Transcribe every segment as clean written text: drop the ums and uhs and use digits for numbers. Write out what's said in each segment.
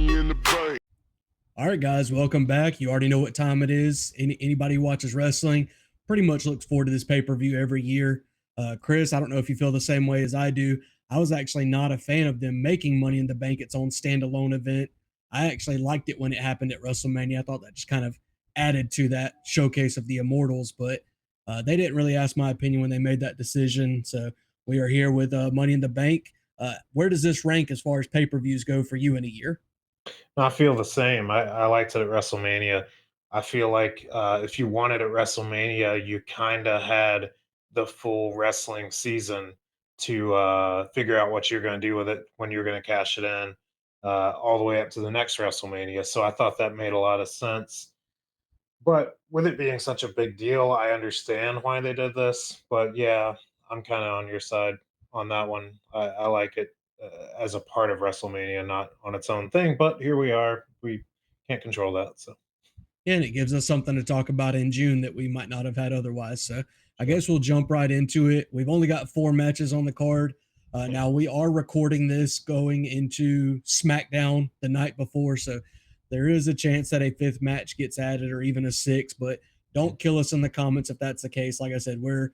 money in the bank. All right, guys, welcome back. You already know what time it is. Anybody who watches wrestling pretty much looks forward to this pay per view every year. Chris, I don't know if you feel the same way as I do. I was actually not a fan of them making Money in the Bank its own standalone event. I actually liked it when it happened at WrestleMania. I thought that just kind of added to that showcase of the Immortals, but they didn't really ask my opinion when they made that decision. So we are here with Money in the Bank. Where does this rank as far as pay per views go for you in a year? No, I feel the same. I liked it at WrestleMania. I feel like if you wanted at WrestleMania, you kind of had the full wrestling season to figure out what you're going to do with it when you're going to cash it in, all the way up to the next WrestleMania. So I thought that made a lot of sense. But with it being such a big deal, I understand why they did this. But yeah, I'm kind of on your side on that one. I like it as a part of WrestleMania, not on its own thing. But here we are. We can't control that. So And it gives us something to talk about in June that we might not have had otherwise. So I sure. guess we'll jump right into it. We've only got 4 matches on the card. Yeah. Now we are recording this going into SmackDown the night before, so there is a chance that a fifth match gets added or even a sixth. But Mhm. don't kill us in the comments if that's the case. Like I said, we're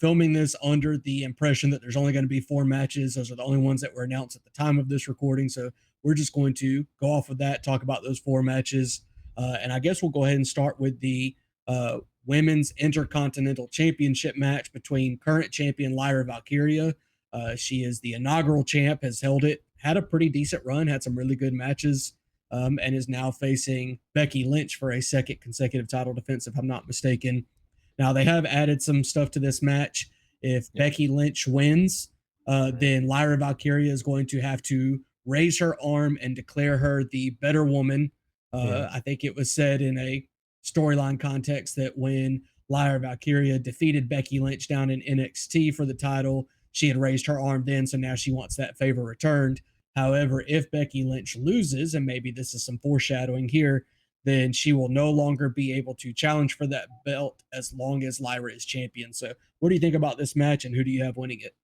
filming this under the impression that there's only going to be 4 matches. Those are the only ones that were announced at the time of this recording. So we're just going to go off of that, talk about those 4 matches. And I guess we'll go ahead and start with the women's intercontinental championship match between current champion Lyra Valkyria. She is the inaugural champ, has held it, had a pretty decent run, had some really good matches, and is now facing Becky Lynch for a second consecutive title defense, if I'm not mistaken. Now they have added some stuff to this match. If Yeah. Becky Lynch wins, Mhm. then Lyra Valkyria is going to have to raise her arm and declare her the better woman. Mhm. I think it was said in a storyline context that when Lyra Valkyria defeated Becky Lynch down in NXT for the title, she had raised her arm then, so now she wants that favor returned. However, if Becky Lynch loses, and maybe this is some foreshadowing here, then she will no longer be able to challenge for that belt as long as Lyra is champion. So, what do you think about this match, and who do you have winning it?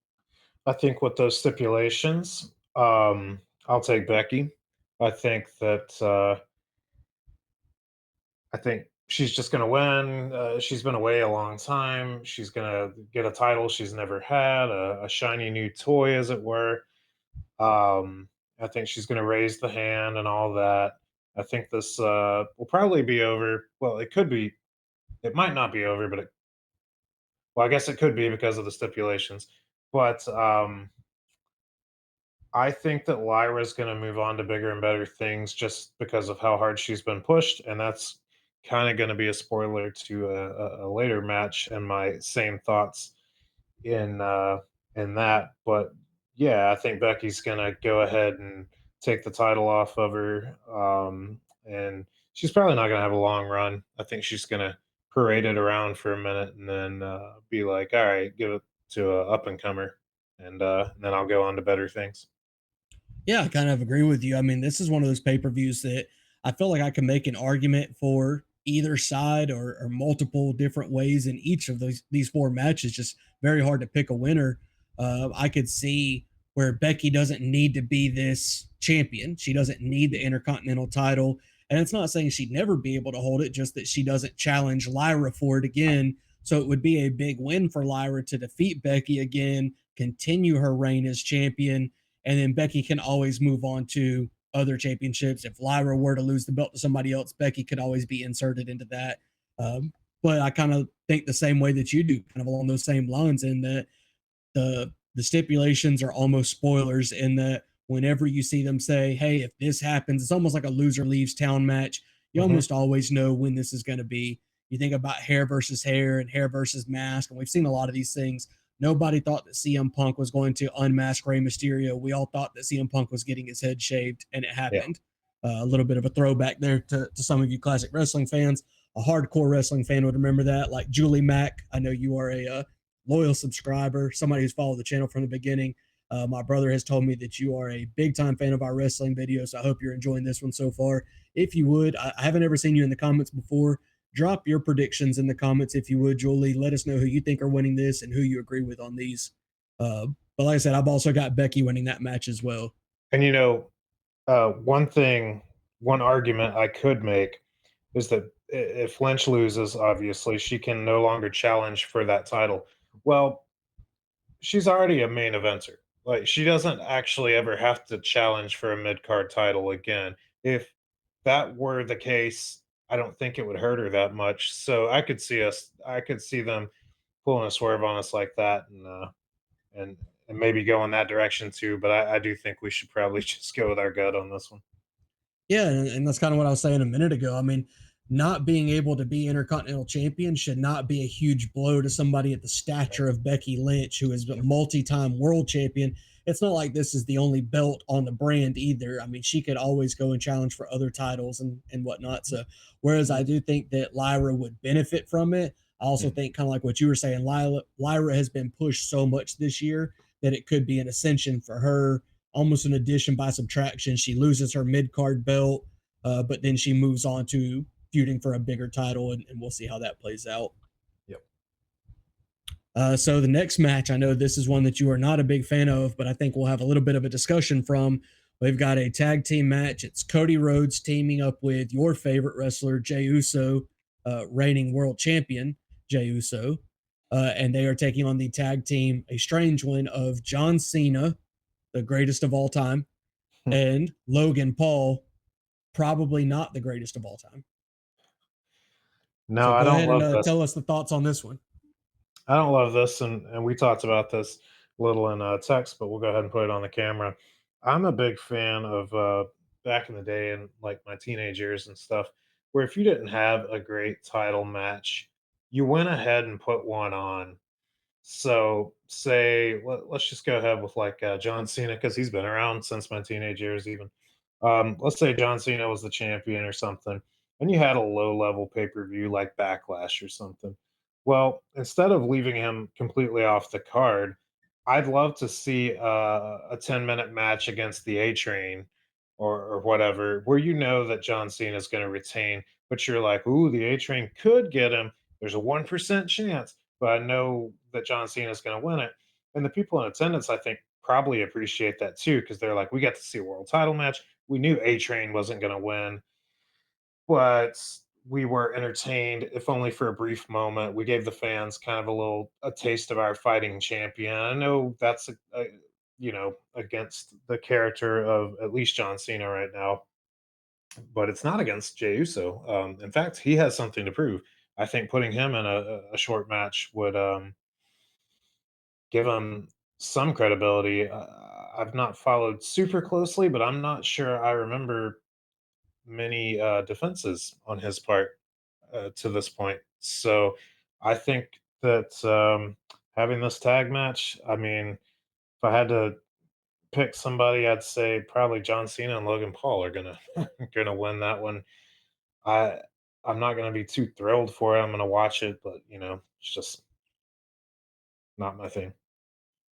I think with those stipulations, I'll take Becky. I think that I think she's just going to win. She's been away a long time. She's going to get a title she's never had, a shiny new toy, as it were. Um, I think she's going to raise the hand and all that. I think this will probably be over. Well, it could be. It might not be over, but well, I guess it could be because of the stipulations. But I think that Lyra's going to move on to bigger and better things just because of how hard she's been pushed, and that's kind of going to be a spoiler to a later match and my same thoughts in that. But yeah, I think Becky's going to go ahead and take the title off of her, and she's probably not going to have a long run. I think she's going to parade it around for a minute and then be like, "All right, give it to a up and comer," and then I'll go on to better things. Yeah, I kind of agree with you. I mean, this is one of those pay per views that I feel like I can make an argument for either side or multiple different ways in each of these 4 matches. Just very hard to pick a winner. I could see where Becky doesn't need to be this champion. She doesn't need the Intercontinental title. And it's not saying she'd never be able to hold it, just that she doesn't challenge Lyra for it again. So it would be a big win for Lyra to defeat Becky again, continue her reign as champion, and then Becky can always move on to other championships. If Lyra were to lose the belt to somebody else, Becky could always be inserted into that. Um, but I kind of think the same way that you do, kind of along those same lines, in that the stipulations are almost spoilers. In that whenever you see them say, "Hey, if this happens," it's almost like a loser leaves town match. You Mhm. almost always know when this is going to be. You think about hair versus hair and hair versus mask, and we've seen a lot of these things. Nobody thought that CM Punk was going to unmask Rey Mysterio. We all thought that CM Punk was getting his head shaved, and it Yeah. happened. A little bit of a throwback there to some of you classic wrestling fans. A hardcore wrestling fan would remember that. Like Julie Mack, I know you are a loyal subscriber, somebody who's followed the channel from the beginning. My brother has told me that you are a big time fan of our wrestling videos. So I hope you're enjoying this one so far. If you would, I haven't ever seen you in the comments before. Drop your predictions in the comments if you would, Julie. Let us know who you think are winning this and who you agree with on these. But like I said, I've also got Becky winning that match as well. And One thing, one argument I could make is that if Lynch loses, obviously, she can no longer challenge for that title. Well, she's already a main eventer. Like, she doesn't actually ever have to challenge for a mid card title again. If that were the case, I don't think it would hurt her that much. So I could see them pulling a swerve on us like that, and and maybe go in that direction too. But I do think we should probably just go with our gut on this one. Yeah, and that's kind of what I was saying a minute ago. I mean, not being able to be Intercontinental Champion should not be a huge blow to somebody at the stature of Becky Lynch, who is a multi-time world champion. It's not like this is the only belt on the brand either. I mean, she could always go and challenge for other titles and whatnot. So, whereas I do think that Lyra would benefit from it, I also Mm. think kind of like what you were saying, Lyra has been pushed so much this year that it could be an ascension for her, almost an addition by subtraction. She loses her mid card belt, but then she moves on to feuding for a bigger title, and we'll see how that plays out. Yep. So the next match, I know this is one that you are not a big fan of, but I think we'll have a little bit of a discussion from. We've got a tag team match. It's Cody Rhodes teaming up with your favorite wrestler, Jey Uso, reigning world champion, Jey Uso. And they are taking on the tag team, a strange one of John Cena, the greatest of all time, and Logan Paul, probably not the greatest of all time. No, So I go don't ahead and love this. tell us the thoughts on this one. I don't love this, and we talked about this a little in text, but we'll go ahead and put it on the camera. I'm a big fan of back in the day and like my teenage years and stuff, where if you didn't have a great title match, you went ahead and put one on. So, say, let's just go ahead with like John Cena because he's been around since my teenage years, even. Let's say John Cena was the champion or something, and you had a low level pay per view like Backlash or something. Well, instead of leaving him completely off the card, I'd love to see a 10-minute match against the A Train or whatever, where you know that John Cena is going to retain, but you're like, ooh, the A Train could get him. There's a 1% chance, but I know that John Cena is going to win it. And the people in attendance, I think, probably appreciate that too, because they're like, we got to see a world title match. We knew A Train wasn't going to win, but we were entertained, if only for a brief moment. We gave the fans kind of a taste of our fighting champion. I know that's against the character of at least John Cena right now, but it's not against Jey Uso. In fact, he has something to prove. I think putting him in a short match would give him some credibility. I've not followed super closely, but I'm not sure I remember many defenses on his part to this point. So I think that having this tag match, I mean, if I had to pick somebody, I'd say probably John Cena and Logan Paul are gonna gonna win that one. I I'm not gonna be too thrilled for it. I'm gonna watch it, but it's just not my thing.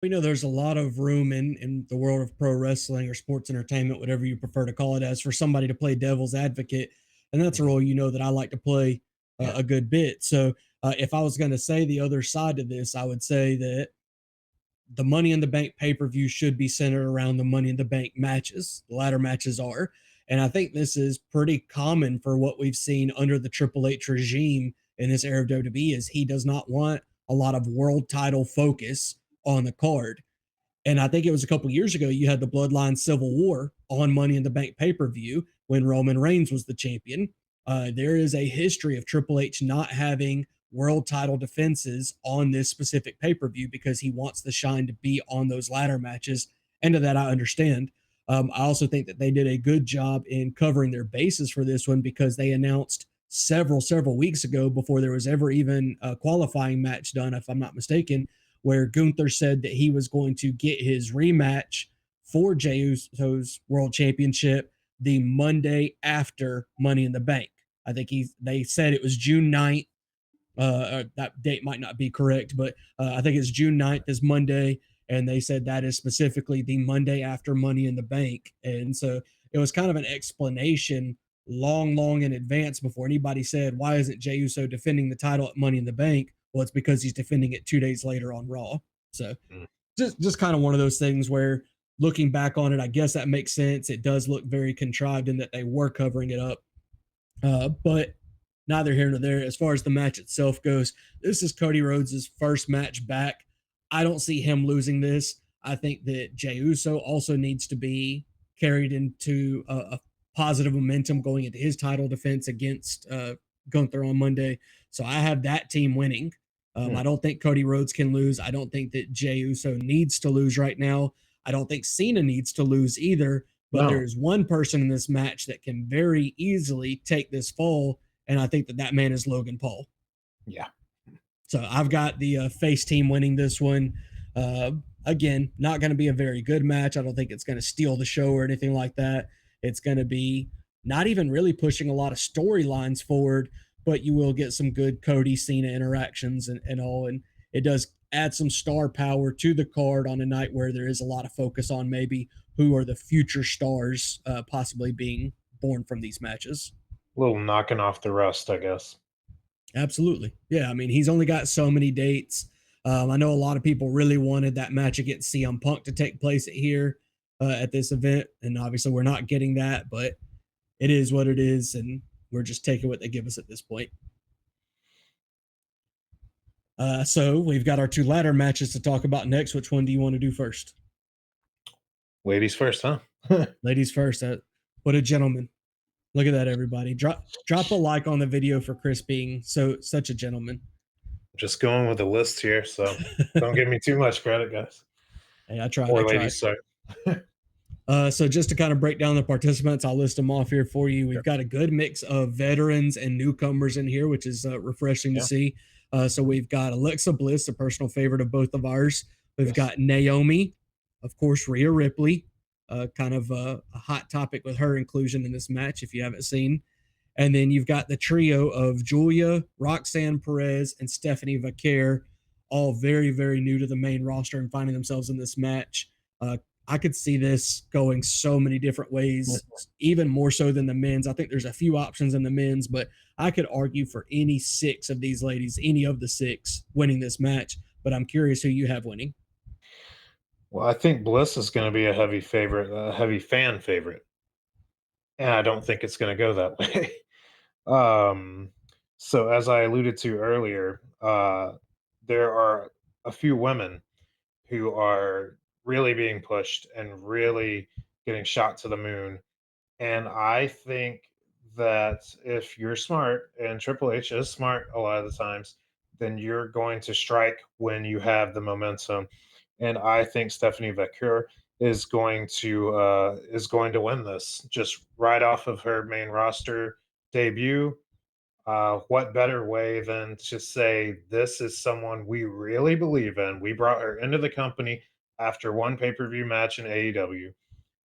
We know there's a lot of room in the world of pro wrestling or sports entertainment, whatever you prefer to call it, as for somebody to play devil's advocate, and that's a Mhm. role that I like to play Yeah. a good bit. So if I was going to say the other side to this, I would say that the Money in the Bank pay per view should be centered around the Money in the Bank matches. The ladder matches are. And I think this is pretty common for what we've seen under the Triple H regime in this era of WWE is he does not want a lot of world title focus on the card. And I think it was a couple years ago, you had the Bloodline Civil War on Money in the Bank pay per view when Roman Reigns was the champion. There is a history of Triple H not having world title defenses on this specific pay per view because he wants the shine to be on those ladder matches. And to that, I understand. I also think that they did a good job in covering their bases for this one because they announced several weeks ago before there was ever even a qualifying match done, if I'm not mistaken, where Gunther said that he was going to get his rematch for Jey Uso's world championship the Monday after Money in the Bank. I think they said it was June 9th. That date might not be correct, but I think it's June 9th is Monday. And they said that is specifically the Monday after Money in the Bank. And so it was kind of an explanation long in advance before anybody said, why isn't Jey Uso defending the title at Money in the Bank? Well, it's because he's defending it 2 days later on Raw. So Mm. just kind of one of those things where looking back on it, I guess that makes sense. It does look very contrived in that they were covering it up. But neither here nor there. As far as the match itself goes, this is Cody Rhodes' first match back. I don't see him losing this. I think that Jey Uso also needs to be carried into a positive momentum going into his title defense against Gunther on Monday. So I have that team winning. I Hmm. don't think Cody Rhodes can lose. I don't think that Jey Uso needs to lose right now. I don't think Cena needs to lose either. But there No. is one person in this match that can very easily take this fall, and I think that that man is Logan Paul. Yeah. So I've got the face team winning this one. Uh, Again, not going to be a very good match. I don't think it's going to steal the show or anything like that. It's going to be not even really pushing a lot of storylines forward, but you will get some good Cody Cena interactions and all. And it does add some star power to the card on a night where there is a lot of focus on maybe who are the future stars possibly being born from these matches. A little knocking off the rust, I guess. Absolutely. Yeah. I mean, he's only got so many dates. I know a lot of people really wanted that match against CM Punk to take place here at this event. And obviously, we're not getting that, but it is what it is. And we're just taking what they give us at this point. So we've got our two ladder matches to talk about next. Which one do you want to do first? Ladies first, huh? Ladies first. What a gentleman. Look at that, everybody. Drop a like on the video for Chris being such a gentleman. Just going with the list here, so don't give me too much credit, guys. Hey, I tried. I Or tried. ladies, sorry. So just to kind of break down the participants, I'll list them off here for you. We've Sure. got a good mix of veterans and newcomers in here, which is refreshing to Yeah. see. So we've got Alexa Bliss, a personal favorite of both of ours. We've Yes. got Naomi, of course, Rhea Ripley, kind of a hot topic with her inclusion in this match, if you haven't seen. And then you've got the trio of Julia, Roxanne Perez, and Stephanie Vaquer, all very, very new to the main roster and finding themselves in this match. I could see this going so many different ways, even more so than the men's. I think there's a few options in the men's, but I could argue for any six of these ladies, any of the six winning this match. But I'm curious who you have winning. Well, I think Bliss is gonna be a heavy favorite, a heavy fan favorite, and I don't think it's gonna go that way. Um, so as I alluded to earlier, there are a few women who are really being pushed and really getting shot to the moon. And I think that if you're smart, and Triple H is smart a lot of the times, then you're going to strike when you have the momentum. And I think Stephanie Vaquer is going to win this just right off of her main roster debut. What better way than to say this is someone we really believe in? We brought her into the company after one pay per view match in AEW.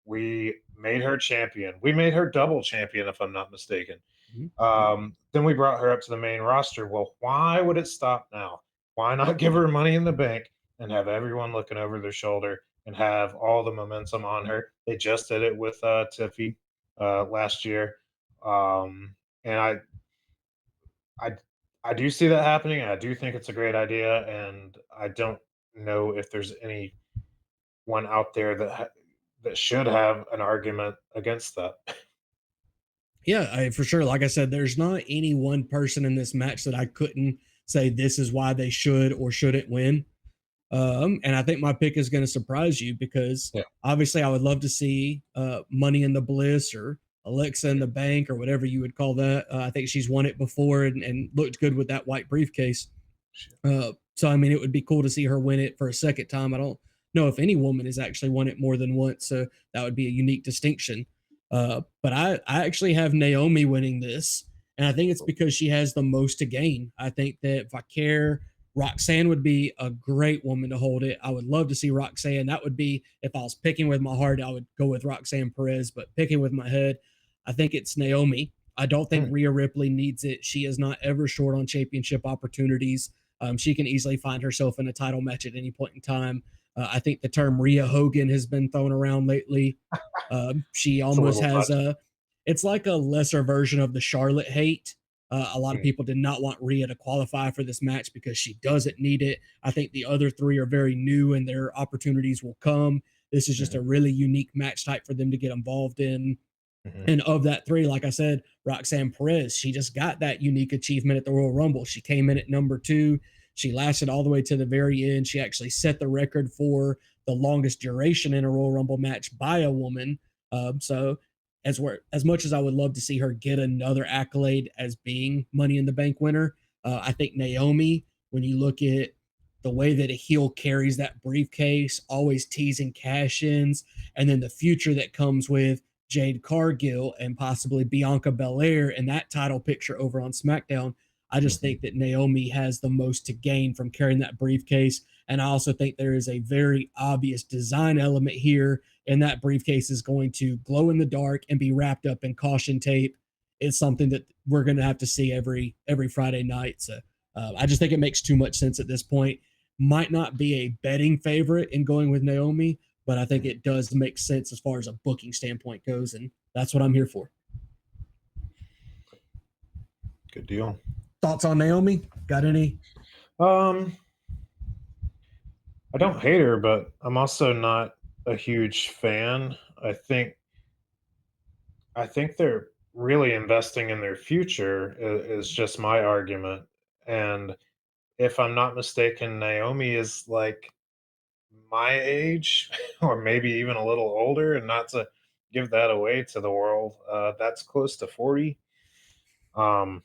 We made her champion. We made her double champion, if I'm not mistaken. Mm-hmm. Then we brought her up to the main roster. Well, why would it stop now? Why not give her money in the bank and have everyone looking over their shoulder and have all the momentum on her? They just did it with Tiffy last year. And I I do see that happening, and I do think it's a great idea, and I don't know if there's anyone out there that should have an argument against that. Yeah, for sure. Like I said, there's not any one person in this match that I couldn't say this is why they should or shouldn't win. And I think my pick is going to surprise you because Yeah. obviously I would love to see Money in the Bliss or Alexa in the Bank or whatever you would call that. I think she's won it before and looked good with that white briefcase. So I mean, it would be cool to see her win it for a second time. I don't know if any woman has actually won it more than once, so that would be a unique distinction. But I actually have Naomi winning this, and I think it's because she has the most to gain. I think that Vaquer, Roxanne would be a great woman to hold it. I would love to see Roxanne. That would be if I was picking with my heart, I would go with Roxanne Perez, but picking with my head, I think it's Naomi. I don't think Hmm. Rhea Ripley needs it. She is not ever short on championship opportunities. She can easily find herself in a title match at any point in time. I think the term Rhea Hogan has been thrown around lately. She It's a almost little has much. it's like a lesser version of the Charlotte hate. A lot of Hmm. people did not want Rhea to qualify for this match because she doesn't need it. I think the other three are very new and their opportunities will come. This is just Mhm, a really unique match type for them to get involved in. mhm, And of that three, like I said, Roxanne Perez, she just got that unique achievement at the Royal Rumble. She came in at number two. She lasted all the way to the very end. She actually set the record for the longest duration in a Royal Rumble match by a woman. So, as much as I would love to see her get another accolade as being Money in the Bank winner, I think Naomi, when you look at the way that a heel carries that briefcase, always teasing cash ins, and then the future that comes with Jade Cargill and possibly Bianca Belair in that title picture over on SmackDown. I just mhm, think that Naomi has the most to gain from carrying that briefcase. And I also think there is a very obvious design element here, and that briefcase is going to glow in the dark and be wrapped up in caution tape. It's something that we're going to have to see every Friday night. So I just think it makes too much sense at this point. Might not be a betting favorite in going with Naomi, but I think mhm. it does make sense as far as a booking standpoint goes, and that's what I'm here for. Good deal. Thoughts on Naomi? Got any? Um, I don't hate her, but I'm also not a huge fan. I think they're really investing in their future is just my argument. And if I'm not mistaken, Naomi is like my age or maybe even a little older, and not to give that away to the world. That's close to 40. Um,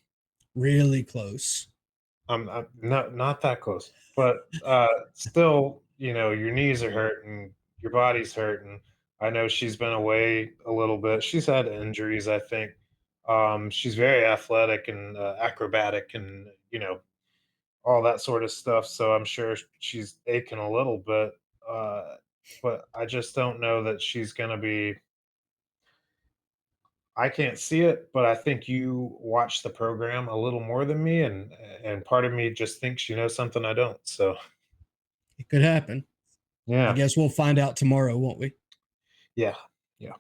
Really close. I'm not that close, but still, your knees are hurting, your body's hurting. I know she's been away a little bit. She's had injuries, I think. She's very athletic and acrobatic, and all that sort of stuff. So I'm sure she's aching a little bit, uh, but I just don't know that she's going to be. I can't see it, but I think you watch the program a little more than me, and part of me just thinks you know something I don't. So It could happen. I yeah, guess we'll find out tomorrow, won't we? yeah, yeah,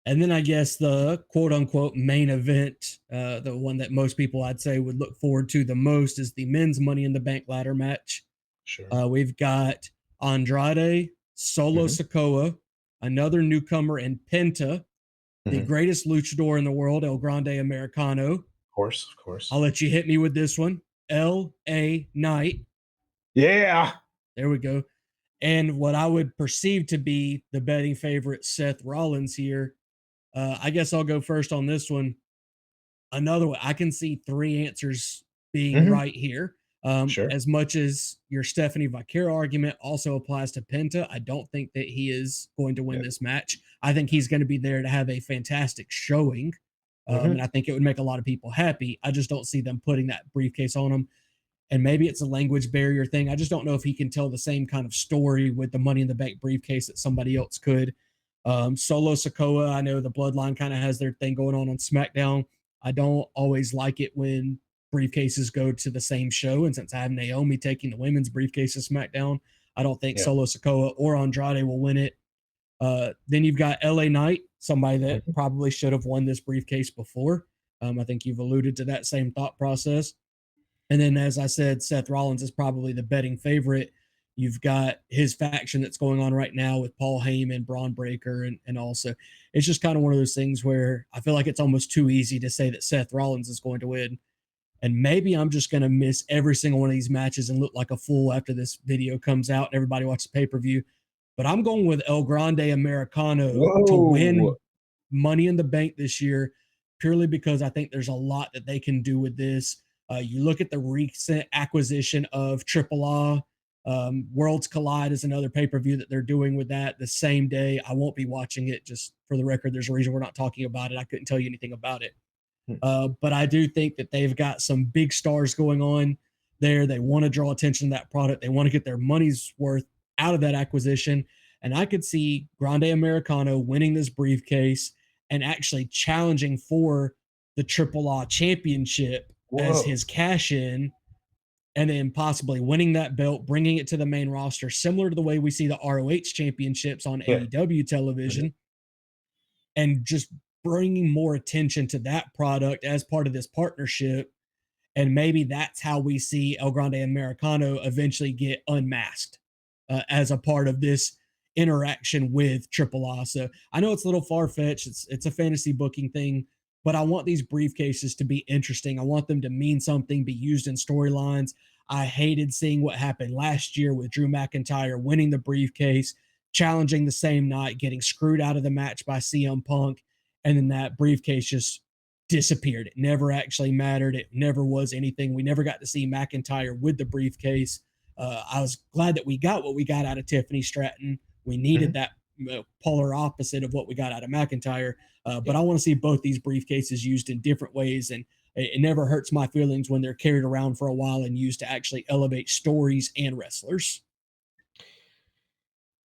And then I guess the quote unquote main event, the one that most people I'd say would look forward to the most, is the men's Money in the Bank ladder match. sure. We've got Andrade, Solo Hmm. Sokoa, another newcomer in Penta, the Hmm. greatest luchador in the world, El Grande Americano. Of course, of I'll course. let you hit me with this one. L.A. Knight. Yeah. There we go. And what I would perceive to be the betting favorite, Seth Rollins here. I guess I'll go first on this one. Another one. I can see three answers being Hmm. right here. Sure. As much as your Stephanie Vaquero argument also applies to Penta, I don't think that he is going to win Yeah. this match. I think he's going to be there to have a fantastic showing. And Hmm. I think it would make a lot of people happy. I just don't see them putting that briefcase on him. And maybe it's a language barrier thing. I just don't know if he can tell the same kind of story with the Money in the Bank briefcase that somebody else could. Solo Sokoa, I know the Bloodline kind of has their thing going on SmackDown. I don't always like it when briefcases go to the same show. And since I have Naomi taking the women's briefcase to SmackDown, I don't think Yeah. Solo Sokoa or Andrade will win it. Then you've got LA Knight, somebody that Hmm. probably should have won this briefcase before. I think you've alluded to that same thought process. And then, as I said, Seth Rollins is probably the betting favorite. You've got his faction that's going on right now with Paul Heyman, Braun Breaker, and also it's just kind of one of those things where I feel like it's almost too easy to say that Seth Rollins is going to win. And maybe I'm just going to miss every single one of these matches and look like a fool after this video comes out and everybody watches the pay per view. But I'm going with El Grande Americano to Whoa. win Money in the Bank this year, purely because I think there's a lot that they can do with this. You look at the recent acquisition of Triple A. Worlds Collide is another pay per view that they're doing with that the same day. I won't be watching it, just for the record. There's a reason we're not talking about it. I couldn't tell you anything about it. Hmm. But I do think that they've got some big stars going on there. They want to draw attention to that product. They want to get their money's worth out of that acquisition. And I could see Grande Americano winning this briefcase and actually challenging for the Triple A championship as Whoa. his cash in, and then possibly winning that belt, bringing it to the main roster, similar to the way we see the ROH championships on Yeah. AEW Hmm. television, and just bringing more attention to that product as part of this partnership. And maybe that's how we see El Grande Americano eventually get unmasked as a part of this interaction with Triple A. So I know it's a little far fetched. It's a fantasy booking thing, but I want these briefcases to be interesting. I want them to mean something, be used in storylines. I hated seeing what happened last year with Drew McIntyre winning the briefcase, challenging the same night, getting screwed out of the match by CM Punk, and then that briefcase just disappeared. It never actually mattered. It never was anything. We never got to see McIntyre with the briefcase. I was glad that we got what we got out of Tiffany Stratton. We needed Mhm. that polar opposite of what we got out of McIntyre. But Yeah. I want to see both these briefcases used in different ways. And it never hurts my feelings when they're carried around for a while and used to actually elevate stories and wrestlers.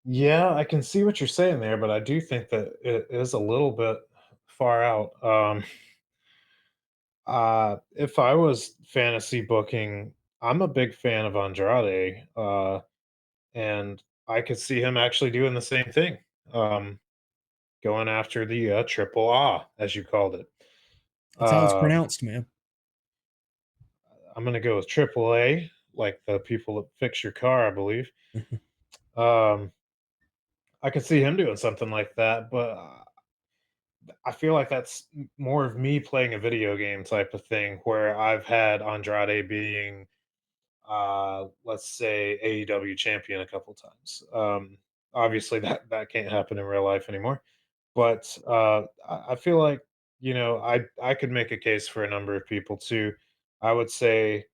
Yeah, I can see what you're saying there, but I do think that it is a little bit far out. If I was fantasy booking, I'm a big fan of Andrade, and I could see him actually doing the same thing, going after the triple A, as you called it. That's how it's Um, pronounced, man. I'm going to go with triple A, like the people that fix your car, I believe. Um, I could see him doing something like that, but I feel like that's more of me playing a video game type of thing where I've had Andrade being, let's say, AEW champion a couple times. Obviously, that can't happen in real life anymore. But I feel like I could make a case for a number of people too. I would say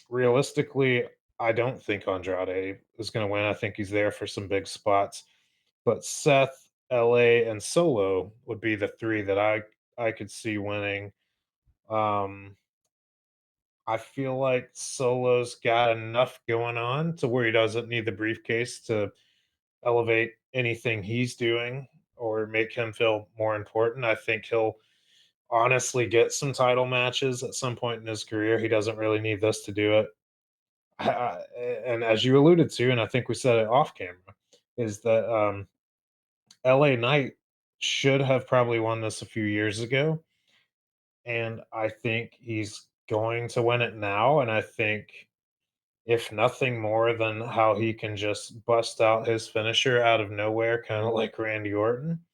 realistically, I don't think Andrade is going to win. I think he's there for some big spots, but Seth, LA, and Solo would be the three that I could see winning. Um, I feel like Solo's got enough going on to where he doesn't need the briefcase to elevate anything he's doing or make him feel more important. I think he'll honestly get some title matches at some point in his career. He doesn't really need this to do it. I- and as you alluded to, and I think we said it off camera, is that LA Knight should have probably won this a few years ago. And I think he's going to win it now. And I think, if nothing more than how he can just bust out his finisher out of nowhere, kind of like Randy Orton,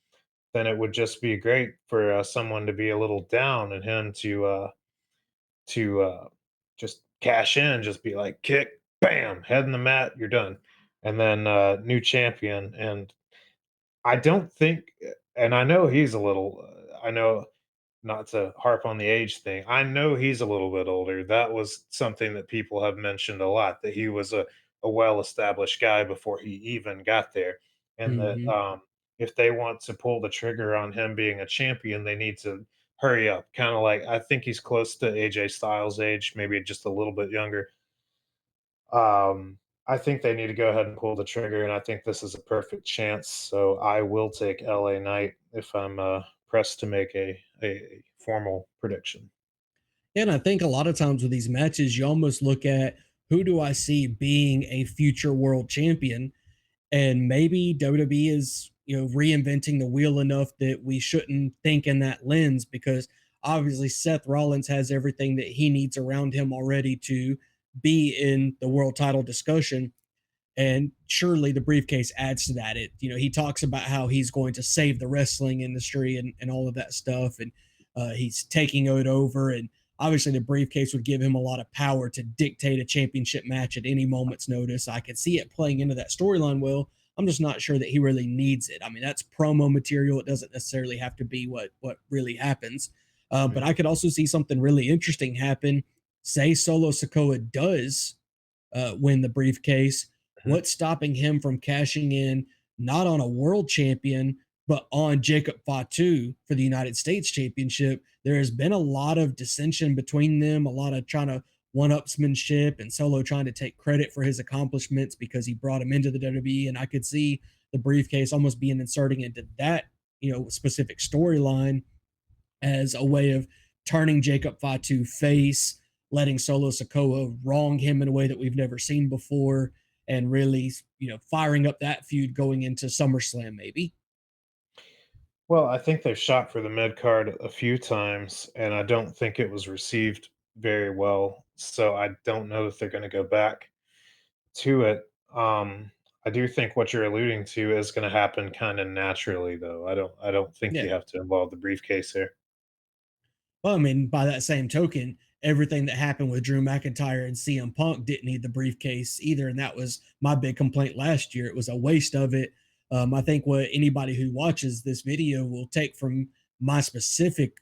then it would just be great for someone to be a little down and him to just cash in, just be like kick, bam, head in the mat, you're done, and then new champion. And I don't think, and I know he's a little, I know not to harp on the age thing. I know he's a little bit older. That was something that people have mentioned a lot, that he was a well-established guy before he even got there. And that Hmm. if they want to pull the trigger on him being a champion, they need to hurry up. Kind of like, I think he's close to AJ Styles' age, maybe just a little bit younger. I think they need to go ahead and pull the trigger, and I think this is a perfect chance. So I will take LA Knight if I'm pressed to make a formal prediction. And I think a lot of times with these matches, you almost look at who do I see being a future world champion, and maybe WWE is reinventing the wheel enough that we shouldn't think in that lens because obviously Seth Rollins has everything that he needs around him already to be in the world title discussion, and surely the briefcase adds to that. He talks about how he's going to save the wrestling industry and all of that stuff, and he's taking it over. And obviously, the briefcase would give him a lot of power to dictate a championship match at any moment's notice. I could see it playing into that storyline well. I'm just not sure that he really needs it. I mean, that's promo material. It doesn't necessarily have to be what really happens. But Mhm, I could also see something really interesting happen. Say Solo Sokoa does win the briefcase. mhm. What's stopping him from cashing in not on a world champion, but on Jacob Fatu for the United States Championship? There has been a lot of dissension between them, a lot of trying to one upsmanship, and Solo trying to take credit for his accomplishments because he brought him into the WWE. And I could see the briefcase almost being inserting into that, specific storyline as a way of turning Jacob Fatu face, letting Solo Sokoa wrong him in a way that we've never seen before, and really, firing up that feud going into SummerSlam, maybe. Well, I think they've shot for the mid card a few times, and I don't think it was received very well. So I don't know if they're going to go back to it. I do think what you're alluding to is gonna happen kinda naturally, though. I don't think Yeah. you have to involve the briefcase here. Well, I mean, by that same token, everything that happened with Drew McIntyre and CM Punk didn't need the briefcase either, and that was my big complaint last year. It was a waste of it. I think what anybody who watches this video will take from my specific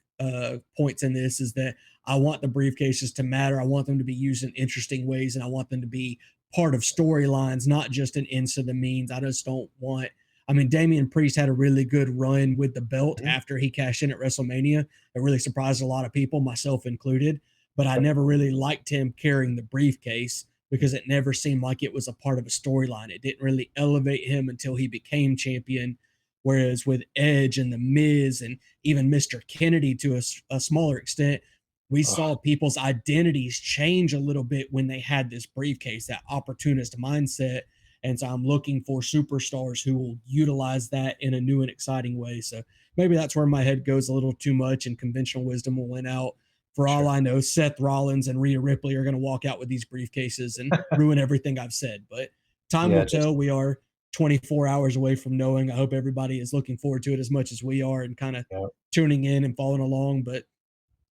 points in this is that I want the briefcases to matter. I want them to be used in interesting ways, and I want them to be part of storylines, not just an ends to the means. I just don't want. I mean, Damian Priest had a really good run with the belt Mhm. after he cashed in at WrestleMania. It really surprised a lot of people, myself included. But I Yep. never really liked him carrying the briefcase because it never seemed like it was a part of a storyline. It didn't really elevate him until he became champion. Whereas with Edge and The Miz and even Mr. Kennedy to a smaller extent, we Ugh, saw people's identities change a little bit when they had this briefcase, that opportunist mindset. And so I'm looking for superstars who will utilize that in a new and exciting way. So maybe that's where my head goes a little too much and conventional wisdom will win out. For all sure. I know, Seth Rollins and Rhea Ripley are going to walk out with these briefcases and ruin everything I've said. But time Yeah, will just tell. We are 24 hours away from knowing. I hope everybody is looking forward to it as much as we are and kind of yeah. tuning in and following along. But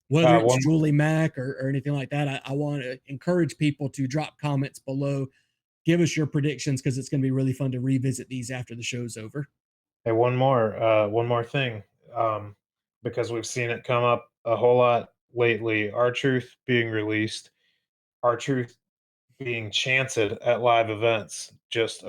whether it's One Julie Mack or anything like that, I want to encourage people to drop comments below. Give us your predictions because it's going to be really fun to revisit these after the show's over. Hey, one more thing, um, because we've seen it come up a whole lot lately. Our Truth being released, Our Truth being chanted at live events, just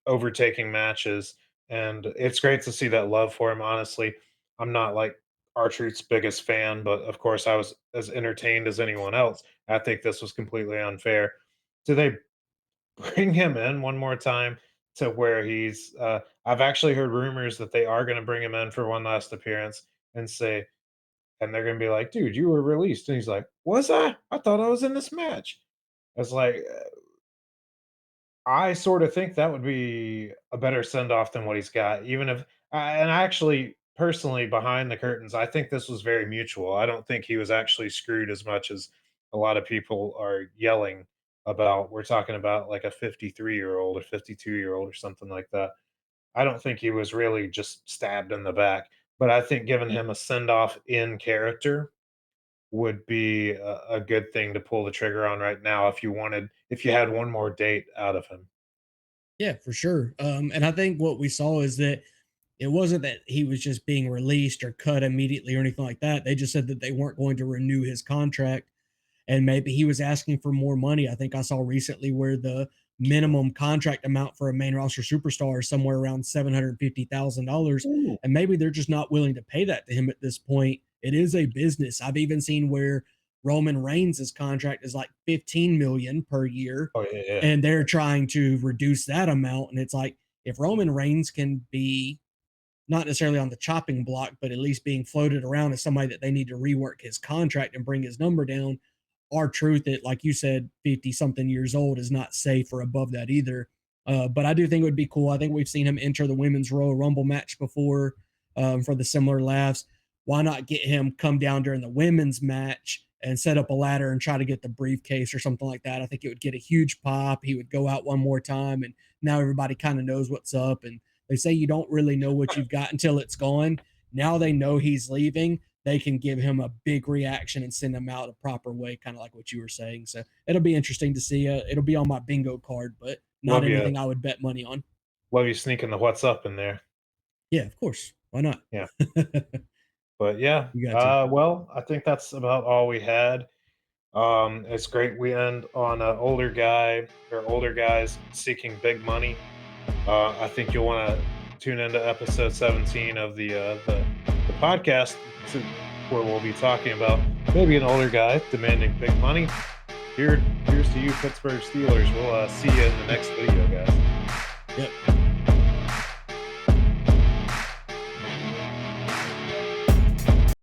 overtaking matches, and it's great to see that love for him. Honestly, I'm not like our Truth's biggest fan, but of course, I was as entertained as anyone else. I think this was completely unfair. Do they bring him in one more time to where he's? I've actually heard rumors that they are going to bring him in for one last appearance and say, and they're going to be like, "Dude, you were released," and he's like, "Was I? I thought I was in this match." It's like I sort of think that would be a better send off than what he's got, even if and actually, personally, behind the curtains, I think this was very mutual. I don't think he was actually screwed as much as a lot of people are yelling about. We're talking about like a 53-year-old or 52-year-old or something like that. I don't think he was really just stabbed in the back, but I think giving him a send off in character would be a good thing to pull the trigger on right now if you had one more date out of him. Yeah, for sure. And I think what we saw is that it wasn't that he was just being released or cut immediately or anything like that. They just said that they weren't going to renew his contract and maybe he was asking for more money. I think I saw recently where the minimum contract amount for a main roster superstar is somewhere around $750,000. Ooh. And maybe they're just not willing to pay that to him at this point. It is a business. I've even seen where Roman Reigns' contract is like 15 million per year Oh, yeah, yeah. and they're trying to reduce that amount. And it's like, if Roman Reigns can be not necessarily on the chopping block, but at least being floated around as somebody that they need to rework his contract and bring his number down. Our truth that, like you said, 50 something years old is not safe or above that either. But I do think it would be cool. I think we've seen him enter the women's Royal Rumble match before for the similar laughs. Why not get him come down during the women's match and set up a ladder and try to get the briefcase or something like that? I think it would get a huge pop. He would go out one more time, and now everybody kind of knows what's up. And they say you don't really know what you've got until it's gone. Now they know he's leaving. They can give him a big reaction and send him out a proper way, kind of like what you were saying. So it'll be interesting to see. It'll be on my bingo card, but not Love you anything I would bet money on. love you sneaking the "What's up" in there. Yeah, of course. Why not? Yeah, You but yeah, got to. well, I think that's about all we had. It's great we end on an older guys seeking big money. I think you'll wanna tune into episode 17 of the podcast to where we'll be talking about maybe an older guy demanding big money. Here's to you, Pittsburgh Steelers. We'll, see you in the next video, guys. Yep.